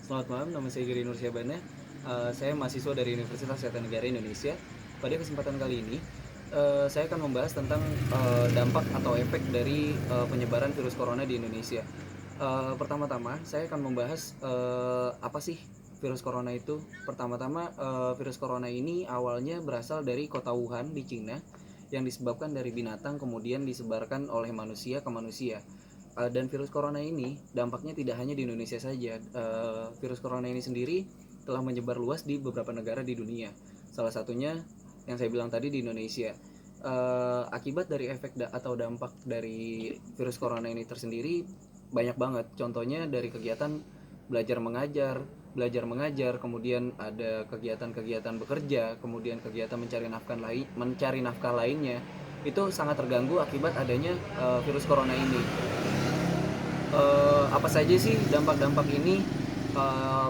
Selamat malam, nama saya Giri Nur Syabana. Saya mahasiswa dari Universitas Kertanegara Indonesia. Pada kesempatan kali ini, saya akan membahas tentang dampak atau efek dari penyebaran virus corona di Indonesia. Pertama-tama, saya akan membahas apa sih virus corona itu. Pertama-tama, virus corona ini awalnya berasal dari kota Wuhan di Cina, yang disebabkan dari binatang kemudian disebarkan oleh manusia ke manusia. Dan virus corona ini dampaknya tidak hanya di Indonesia saja. Virus corona ini sendiri telah menyebar luas di beberapa negara di dunia. Salah satunya yang saya bilang tadi di Indonesia. Akibat dari efek atau dampak dari virus corona ini tersendiri banyak banget. Contohnya dari kegiatan belajar mengajar, kemudian ada kegiatan-kegiatan bekerja, kemudian kegiatan mencari nafkah lainnya itu sangat terganggu akibat adanya virus corona ini. Apa saja sih dampak-dampak ini?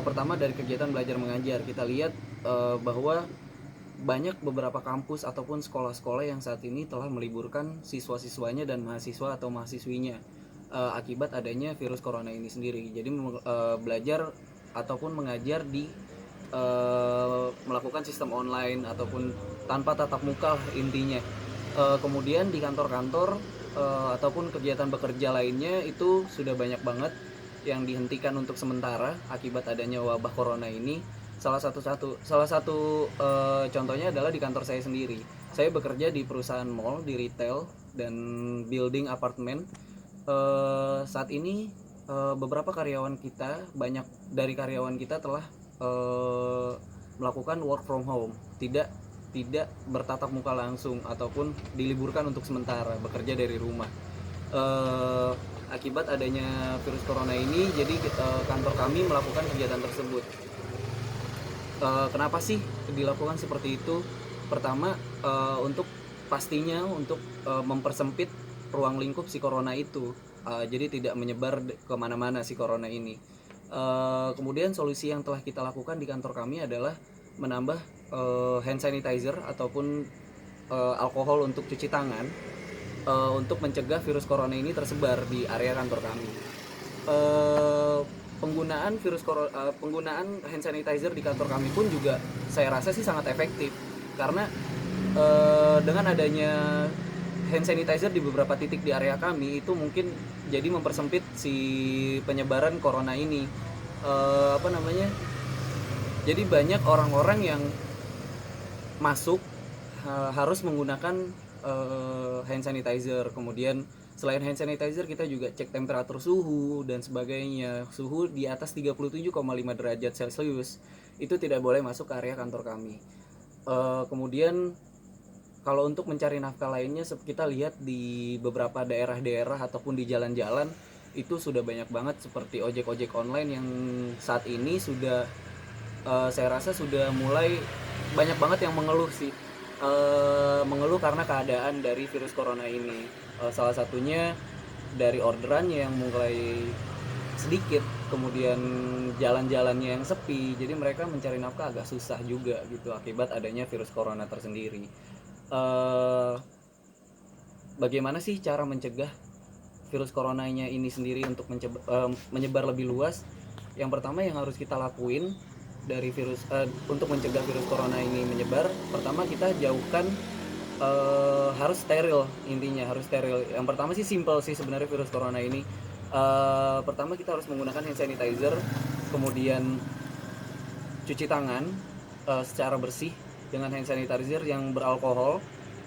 Pertama dari kegiatan belajar mengajar, kita lihat bahwa banyak beberapa kampus ataupun sekolah-sekolah yang saat ini telah meliburkan siswa-siswanya dan mahasiswa atau mahasiswinya akibat adanya virus corona ini sendiri. Jadi belajar ataupun mengajar di melakukan sistem online ataupun tanpa tatap muka intinya. Kemudian di kantor-kantor ataupun kegiatan bekerja lainnya itu sudah banyak banget yang dihentikan untuk sementara akibat adanya wabah corona ini. Salah satu contohnya adalah di kantor saya sendiri. Saya bekerja di perusahaan mall, di retail dan building apartemen. Saat ini beberapa karyawan kita, banyak dari karyawan kita telah melakukan work from home, tidak tidak bertatap muka langsung ataupun diliburkan untuk sementara, bekerja dari rumah. Akibat adanya virus corona ini, jadi kantor kami melakukan kegiatan tersebut. Kenapa sih dilakukan seperti itu? Pertama, untuk pastinya untuk mempersempit ruang lingkup si corona itu, jadi tidak menyebar kemana-mana si corona ini. Kemudian solusi yang telah kita lakukan di kantor kami adalah menambah hand sanitizer ataupun alkohol untuk cuci tangan untuk mencegah virus corona ini tersebar di area kantor kami. Uh, penggunaan hand sanitizer di kantor kami pun juga saya rasa sih sangat efektif karena dengan adanya hand sanitizer di beberapa titik di area kami itu mungkin jadi mempersempit si penyebaran corona ini. Apa namanya? Jadi banyak orang-orang yang masuk harus menggunakan hand sanitizer. Kemudian selain hand sanitizer kita juga cek temperatur suhu dan sebagainya. Suhu di atas 37,5 derajat Celcius itu tidak boleh masuk ke area kantor kami. Kemudian kalau untuk mencari nafkah lainnya, kita lihat di beberapa daerah-daerah ataupun di jalan-jalan itu sudah banyak banget seperti ojek-ojek online yang saat ini sudah saya rasa sudah mulai banyak banget yang mengeluh sih, mengeluh karena keadaan dari virus corona ini. Salah satunya dari orderannya yang mulai sedikit, kemudian jalan-jalannya yang sepi, jadi mereka mencari nafkah agak susah juga gitu akibat adanya virus corona tersendiri. Bagaimana sih cara mencegah virus coronanya ini sendiri untuk menyebar lebih luas? Yang pertama yang harus kita lakuin dari untuk mencegah virus corona ini menyebar, pertama kita jauhkan, harus steril, intinya harus steril. Yang pertama sih simple sih sebenarnya virus corona ini. Pertama kita harus menggunakan hand sanitizer, kemudian cuci tangan secara bersih dengan hand sanitizer yang beralkohol,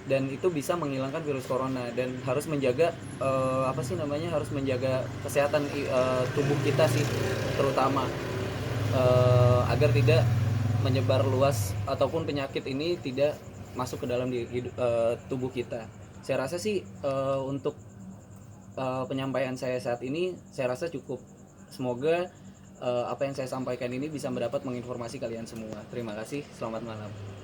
dan itu bisa menghilangkan virus corona. Dan harus menjaga harus menjaga kesehatan tubuh kita sih, terutama agar tidak menyebar luas ataupun penyakit ini tidak masuk ke dalam tubuh kita. Saya rasa sih untuk penyampaian saya saat ini saya rasa cukup. Semoga apa yang saya sampaikan ini bisa mendapat menginformasi kalian semua. Terima kasih, selamat malam.